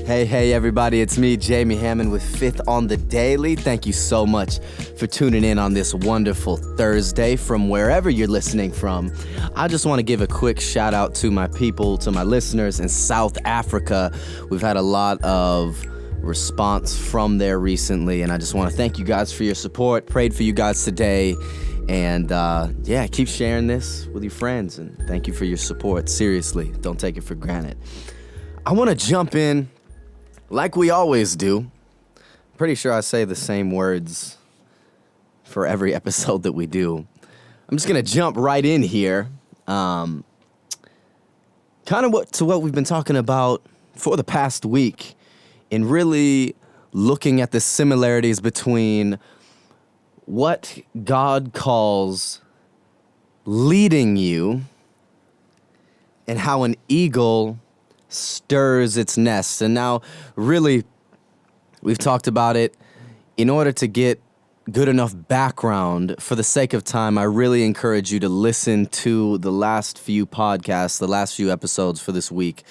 Hey everybody, it's me, Jamey Hammond with Fifth on the Daily. Thank you so much for tuning in on this wonderful Thursday from wherever you're listening from. I just want to give a quick shout out to my people, to my listeners in South Africa. We've had a lot of response from there recently, and I just want to thank you guys for your support. Prayed for you guys today, and keep sharing this with your friends, and thank you for your support. Seriously, don't take it for granted. I want to jump in like we always do. Pretty sure I say the same words for every episode that we do. I'm just going to jump right in here. Kind of what we've been talking about for the past week, and really looking at the similarities between what God calls leading you and how an eagle stirs its nest. And now, really, we've talked about it. In order to get good enough background, for the sake of time, I really encourage you to listen to the last few podcasts, the last few episodes for this week,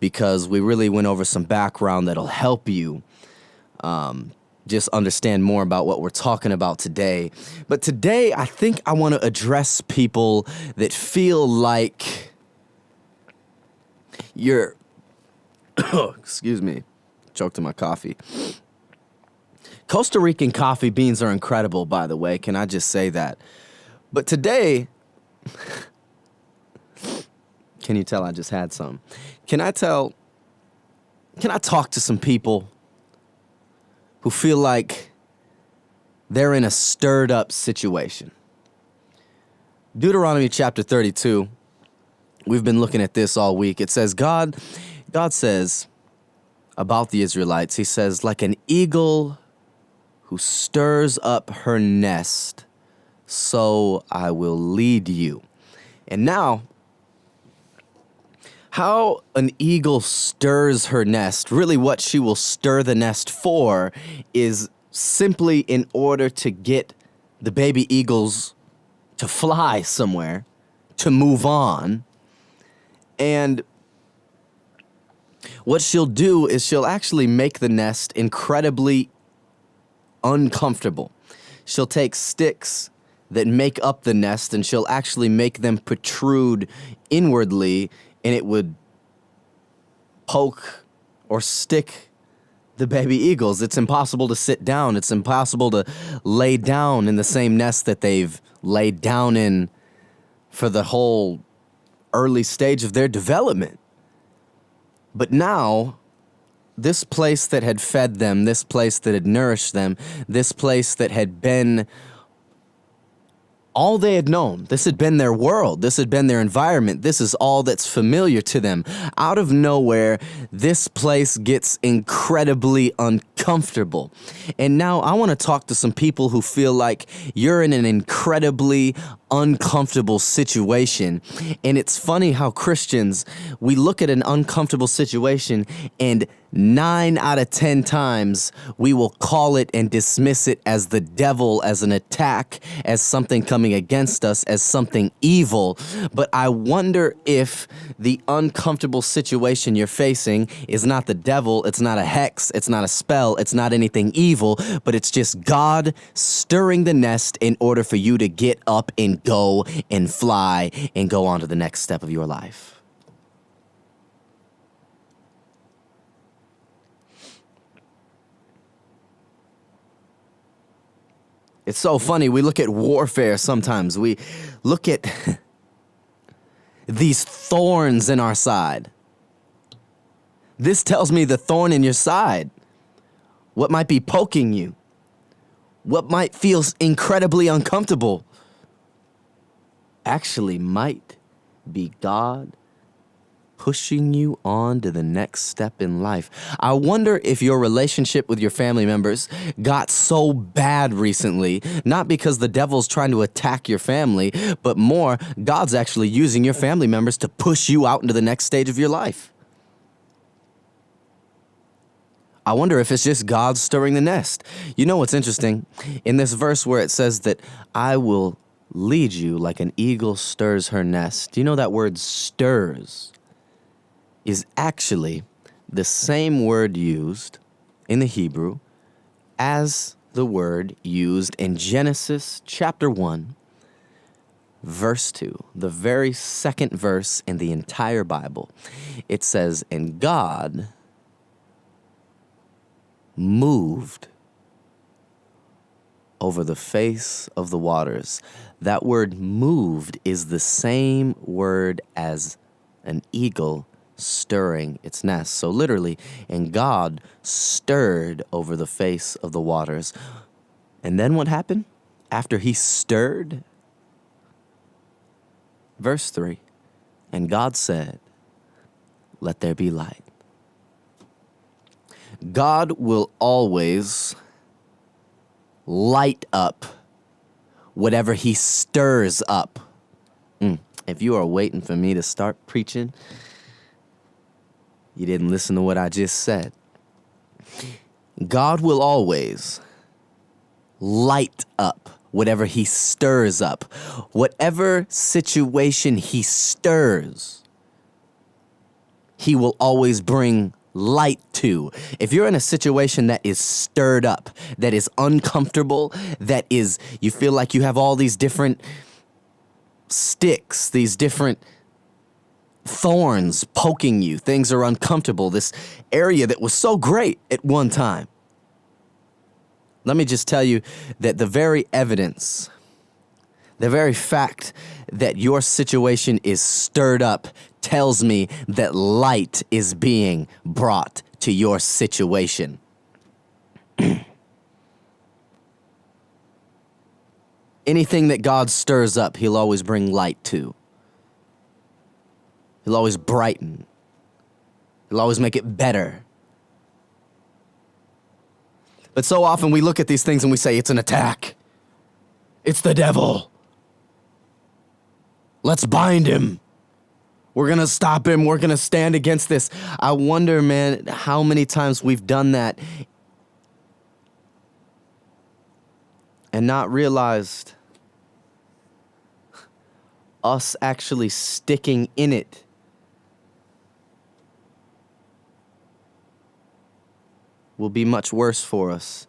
because we really went over some background that'll help you just understand more about what we're talking about today. But today, I think I want to address people that feel like you're, excuse me, choked on my coffee. Costa Rican coffee beans are incredible, by the way. Can I just say that? But today, can you tell I just had some? Can I talk to some people who feel like they're in a stirred up situation? Deuteronomy chapter 32. We've been looking at this all week. It says, God says about the Israelites, he says, like an eagle who stirs up her nest, so I will lead you. And now, how an eagle stirs her nest, really what she will stir the nest for, is simply in order to get the baby eagles to fly somewhere, to move on. And what she'll do is she'll actually make the nest incredibly uncomfortable. She'll take sticks that make up the nest and she'll actually make them protrude inwardly, and it would poke or stick the baby eagles. It's impossible to sit down. It's impossible to lay down in the same nest that they've laid down in for the whole early stage of their development. But now, this place that had fed them, this place that had nourished them, this place that had been all they had known, this had been their world, this had been their environment, this is all that's familiar to them. Out of nowhere, this place gets incredibly uncomfortable. And now I want to talk to some people who feel like you're in an incredibly uncomfortable situation. And it's funny how Christians, we look at an uncomfortable situation and 9 out of 10 times we will call it and dismiss it as the devil, as an attack, as something coming against us, as something evil. But I wonder if the uncomfortable situation you're facing is not the devil, it's not a hex, it's not a spell, it's not anything evil, but it's just God stirring the nest in order for you to get up and go and fly and go on to the next step of your life. It's so funny. We look at warfare sometimes. We look at these thorns in our side. This tells me the thorn in your side, what might be poking you, what might feel incredibly uncomfortable, actually might be God pushing you on to the next step in life. I wonder if your relationship with your family members got so bad recently, not because the devil's trying to attack your family, but more, God's actually using your family members to push you out into the next stage of your life. I wonder if it's just God stirring the nest. You know what's interesting? In this verse where it says that I will lead you like an eagle stirs her nest. Do you know that word stirs is actually the same word used in the Hebrew as the word used in Genesis chapter 1, verse 2, the very second verse in the entire Bible. It says, "And God moved over the face of the waters." That word moved is the same word as an eagle stirring its nest. So literally, and God stirred over the face of the waters. And then what happened? After he stirred, verse 3, and God said, "Let there be light." God will always light up whatever he stirs up. If you are waiting for me to start preaching, you didn't listen to what I just said. God will always light up whatever he stirs up. Whatever situation he stirs, he will always bring light to. If you're in a situation that is stirred up, that is uncomfortable, that is, you feel like you have all these different sticks, these different thorns poking you, things are uncomfortable, this area that was so great at one time. Let me just tell you that the very evidence, the very fact that your situation is stirred up tells me that light is being brought to your situation. Anything that God stirs up, he'll always bring light to. He'll always brighten. He'll always make it better. But so often we look at these things and we say, it's an attack. It's the devil. Let's bind him. We're going to stop him. We're going to stand against this. I wonder, man, how many times we've done that and not realized us actually sticking in it will be much worse for us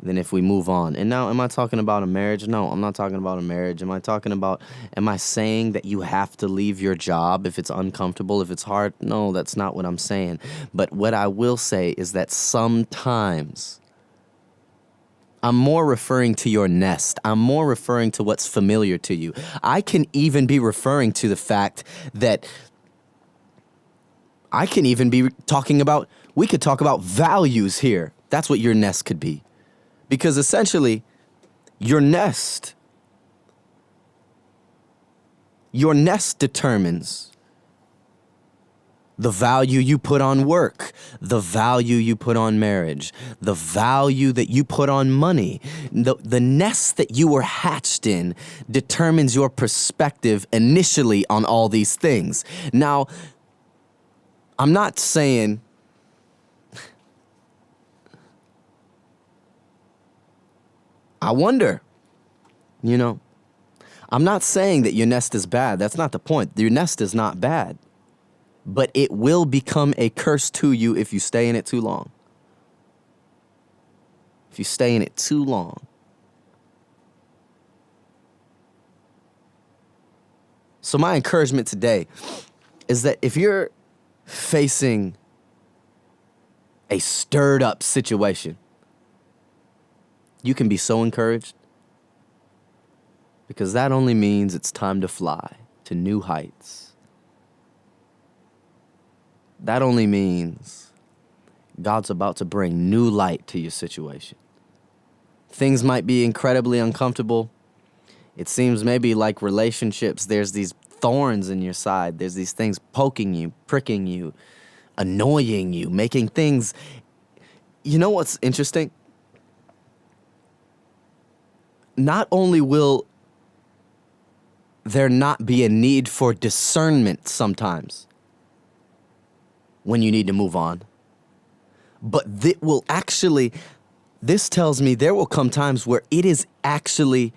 than if we move on. And now, am I talking about a marriage? No, I'm not talking about a marriage. Am I saying that you have to leave your job if it's uncomfortable, if it's hard? No, that's not what I'm saying. But what I will say is that sometimes I'm more referring to your nest. I'm more referring to what's familiar to you. I can even be referring to the fact that I can even be talking about, we could talk about values here. That's what your nest could be. Because essentially, your nest determines the value you put on work, the value you put on marriage, the value that you put on money. The nest that you were hatched in determines your perspective initially on all these things. Now, I'm not saying I wonder, I'm not saying that your nest is bad. That's not the point. Your nest is not bad. But it will become a curse to you if you stay in it too long. If you stay in it too long. So my encouragement today is that if you're facing a stirred up situation, you can be so encouraged because that only means it's time to fly to new heights. That only means God's about to bring new light to your situation. Things might be incredibly uncomfortable. It seems maybe like relationships, there's these thorns in your side. There's these things poking you, pricking you, annoying you, making things. You know what's interesting? Not only will there not be a need for discernment sometimes when you need to move on, but this tells me there will come times where it is actually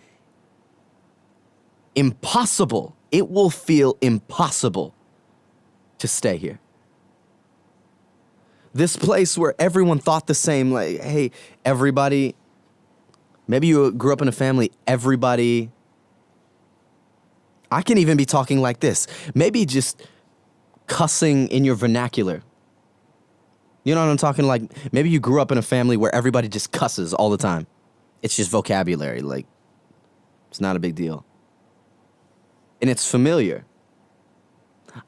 impossible. It will feel impossible to stay here. This place where everyone thought the same, like, hey, everybody, maybe you grew up in a family, everybody, I can even be talking like this, maybe just cussing in your vernacular. You know what I'm talking, like, maybe you grew up in a family where everybody just cusses all the time. It's just vocabulary, like, it's not a big deal. And it's familiar.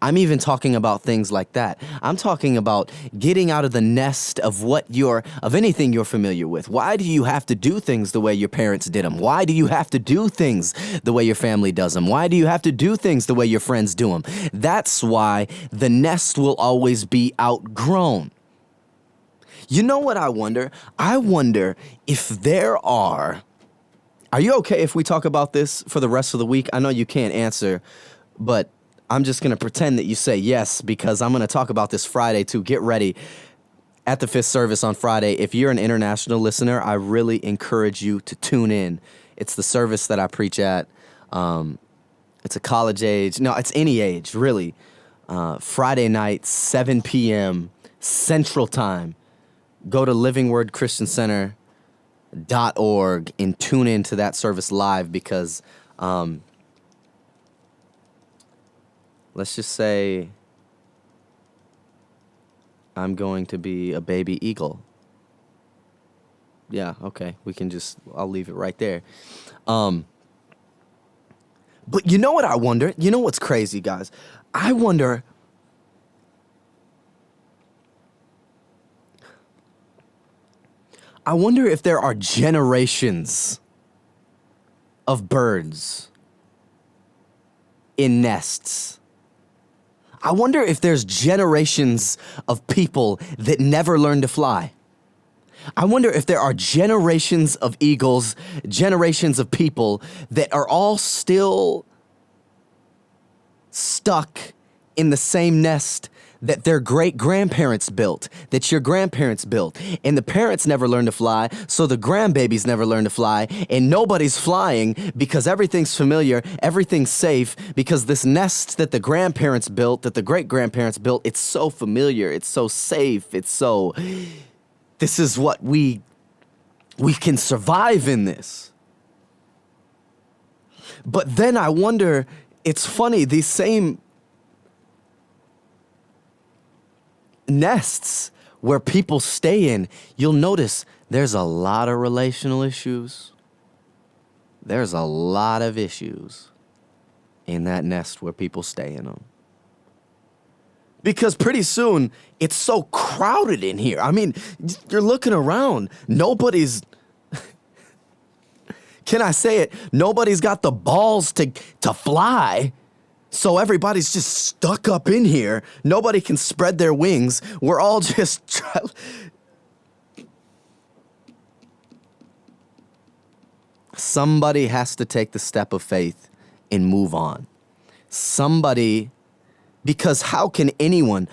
I'm even talking about things like that. I'm talking about getting out of the nest of anything you're familiar with. Why do you have to do things the way your parents did them? Why do you have to do things the way your family does them? Why do you have to do things the way your friends do them? That's why the nest will always be outgrown. You know what I wonder? I wonder if there are you okay if we talk about this for the rest of the week? I know you can't answer, but I'm just going to pretend that you say yes, because I'm going to talk about this Friday too. Get ready at the fifth service on Friday. If you're an international listener, I really encourage you to tune in. It's the service that I preach at. It's a college age. No, it's any age, really. Friday night, 7 p.m. Central Time. Go to livingwordchristiancenter.org and tune in to that service live, because let's just say I'm going to be a baby eagle. Yeah, okay. I'll leave it right there. But you know what I wonder? You know what's crazy, guys? I wonder if there are generations of birds in nests. I wonder if there's generations of people that never learn to fly. I wonder if there are generations of eagles, generations of people that are all still stuck in the same nest that their great-grandparents built, that your grandparents built. And the parents never learned to fly, so the grandbabies never learned to fly, and nobody's flying because everything's familiar, everything's safe, because this nest that the grandparents built, that the great-grandparents built, it's so familiar, it's so safe, this is what we can survive in this. But then I wonder, it's funny, these same nests where people stay in, you'll notice there's a lot of relational issues. There's a lot of issues in that nest where people stay in them. Because pretty soon, it's so crowded in here. I mean, you're looking around. Nobody's, can I say it? Nobody's got the balls to fly. So everybody's just stuck up in here. Nobody can spread their wings. We're all just Somebody has to take the step of faith and move on. Somebody, because how can anyone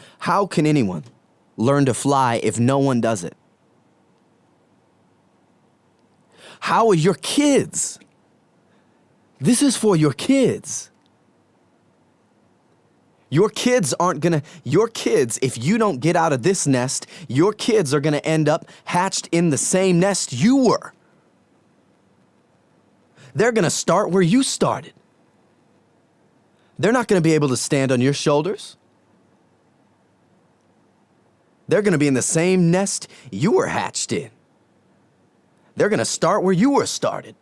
learn to fly if no one does it? How are your kids? This is for your kids. Your kids, if you don't get out of this nest, your kids are going to end up hatched in the same nest you were. They're going to start where you started. They're not going to be able to stand on your shoulders. They're going to be in the same nest you were hatched in. They're going to start where you were started.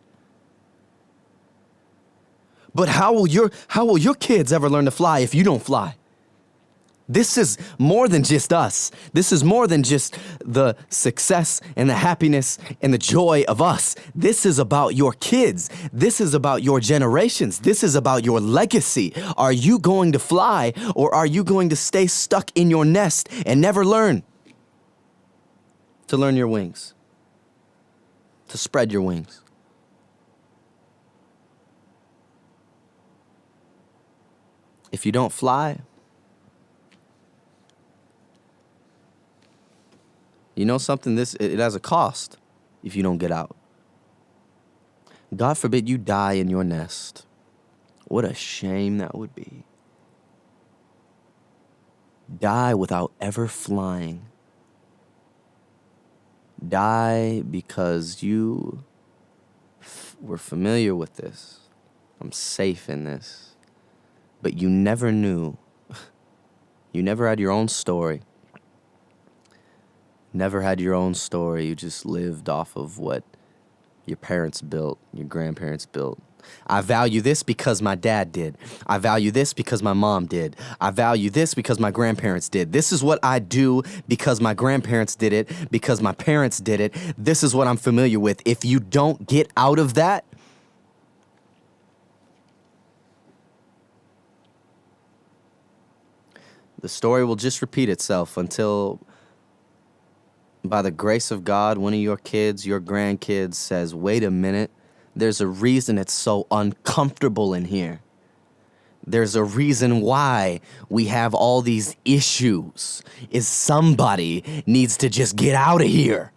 But how will your kids ever learn to fly if you don't fly? This is more than just us. This is more than just the success and the happiness and the joy of us. This is about your kids. This is about your generations. This is about your legacy. Are you going to fly, or are you going to stay stuck in your nest and never learn to learn your wings, to spread your wings? If you don't fly, you know something? It has a cost if you don't get out. God forbid you die in your nest, What a shame that would be. Die without ever flying. Die because you were familiar with this. I'm safe in this. But you never knew. You never had your own story. Never had your own story. You just lived off of what your parents built, your grandparents built. I value this because my dad did. I value this because my mom did. I value this because my grandparents did. This is what I do because my grandparents did it, because my parents did it. This is what I'm familiar with. If you don't get out of that, the story will just repeat itself until, by the grace of God, one of your kids, your grandkids says, wait a minute, there's a reason it's so uncomfortable in here. There's a reason why we have all these issues. Is somebody needs to just get out of here.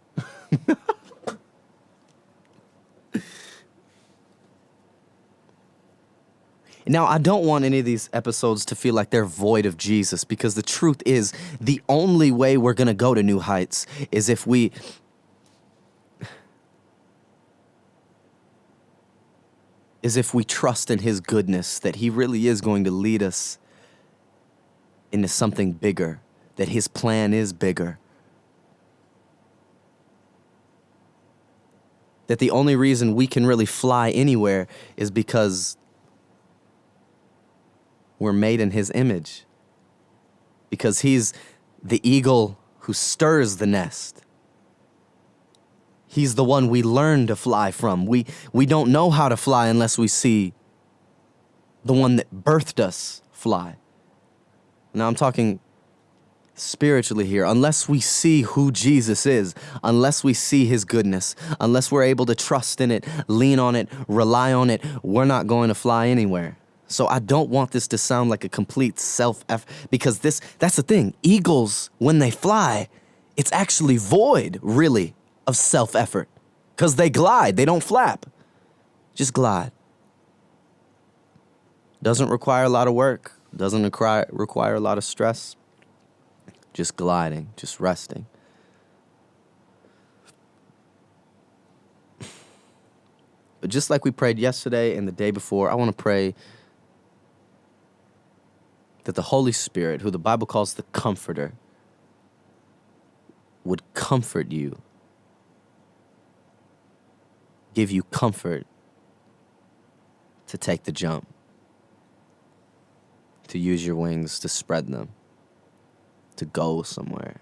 Now, I don't want any of these episodes to feel like they're void of Jesus, because the truth is, the only way we're going to go to new heights is if we trust in his goodness, that he really is going to lead us into something bigger, that his plan is bigger. That the only reason we can really fly anywhere is because we're made in his image. Because he's the eagle who stirs the nest. He's the one we learn to fly from. We don't know how to fly unless we see the one that birthed us fly. Now I'm talking spiritually here. Unless we see who Jesus is, unless we see his goodness, unless we're able to trust in it, lean on it, rely on it, we're not going to fly anywhere. So I don't want this to sound like a complete self-effort, because that's the thing. Eagles, when they fly, it's actually void, really, of self-effort, because they glide. They don't flap. Just glide. Doesn't require a lot of work. Doesn't require a lot of stress. Just gliding, just resting. But just like we prayed yesterday and the day before, I want to pray that the Holy Spirit, who the Bible calls the Comforter, would comfort you, give you comfort to take the jump, to use your wings, to spread them, to go somewhere.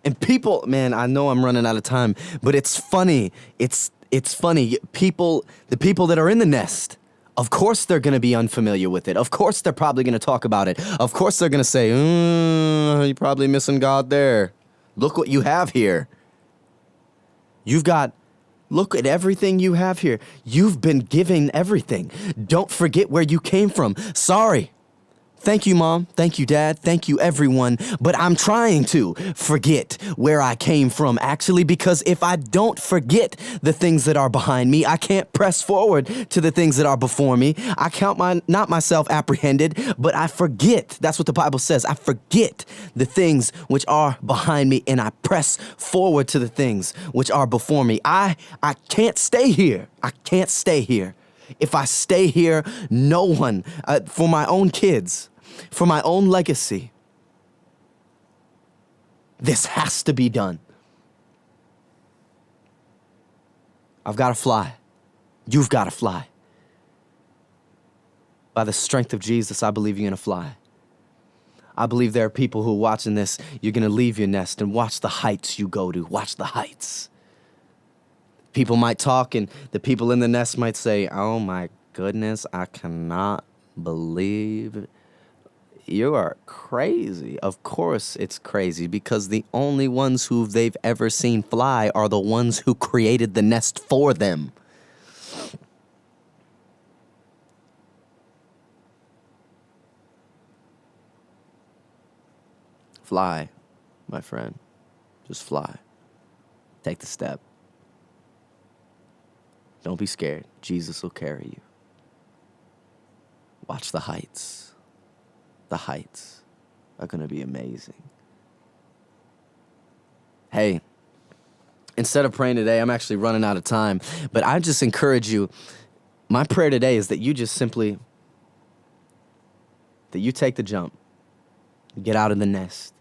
And people, man, I know I'm running out of time, but it's funny. It's funny. The people that are in the nest, of course they're going to be unfamiliar with it. Of course they're probably going to talk about it. Of course they're going to say, you're probably missing God there. Look what you have here. Look at everything you have here. You've been given everything. Don't forget where you came from. Sorry. Thank you, Mom. Thank you, Dad. Thank you, everyone. But I'm trying to forget where I came from, actually, because if I don't forget the things that are behind me, I can't press forward to the things that are before me. I count not myself apprehended, but I forget. That's what the Bible says. I forget the things which are behind me, and I press forward to the things which are before me. I can't stay here. I can't stay here. If I stay here, no one, for my own kids, for my own legacy, this has to be done. I've got to fly. You've got to fly. By the strength of Jesus, I believe you're going to fly. I believe there are people who are watching this. You're going to leave your nest and watch the heights you go to. Watch the heights. People might talk, and the people in the nest might say, oh my goodness, I cannot believe you are crazy. Of course it's crazy, because the only ones who they've ever seen fly are the ones who created the nest for them. Fly, my friend. Just fly. Take the step. Don't be scared. Jesus will carry you. Watch the heights. The heights are going to be amazing. Hey, instead of praying today, I'm actually running out of time, but I just encourage you. My prayer today is that you just simply, that you take the jump. Get out of the nest.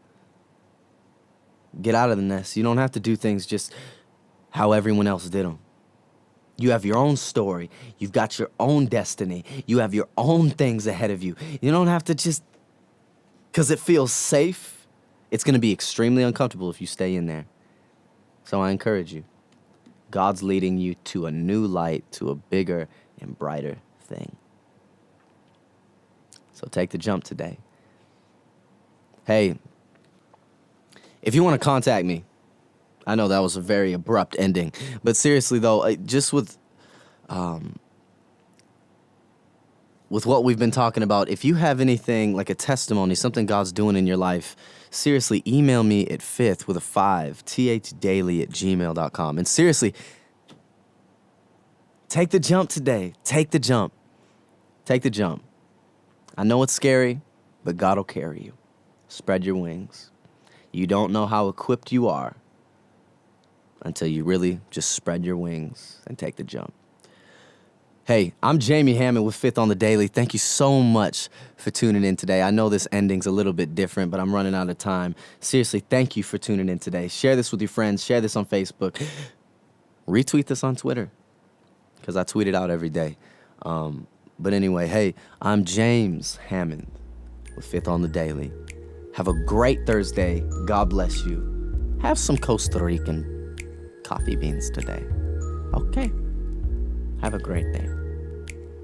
Get out of the nest. You don't have to do things just how everyone else did them. You have your own story. You've got your own destiny. You have your own things ahead of you. You don't have to just, because it feels safe, it's going to be extremely uncomfortable if you stay in there. So I encourage you. God's leading you to a new light, to a bigger and brighter thing. So take the jump today. Hey, if you want to contact me, I know that was a very abrupt ending, but seriously though, just with what we've been talking about, if you have anything like a testimony, something God's doing in your life, seriously, email me at fifth with a 5, thdaily@gmail.com. And seriously, take the jump today. Take the jump. Take the jump. I know it's scary, but God will carry you. Spread your wings. You don't know how equipped you are until you really just spread your wings and take the jump. Hey, I'm Jamey Hammond with Fifth on the Daily. Thank you so much for tuning in today. I know this ending's a little bit different, but I'm running out of time. Seriously, thank you for tuning in today. Share this with your friends. Share this on Facebook. Retweet this on Twitter, because I tweet it out every day. But anyway, hey, I'm Jamey Hammond with Fifth on the Daily. Have a great Thursday. God bless you. Have some Costa Rican coffee beans today. Okay. Have a great day.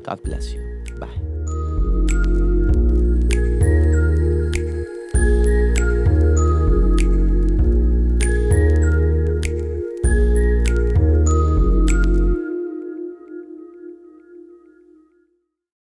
God bless you. Bye.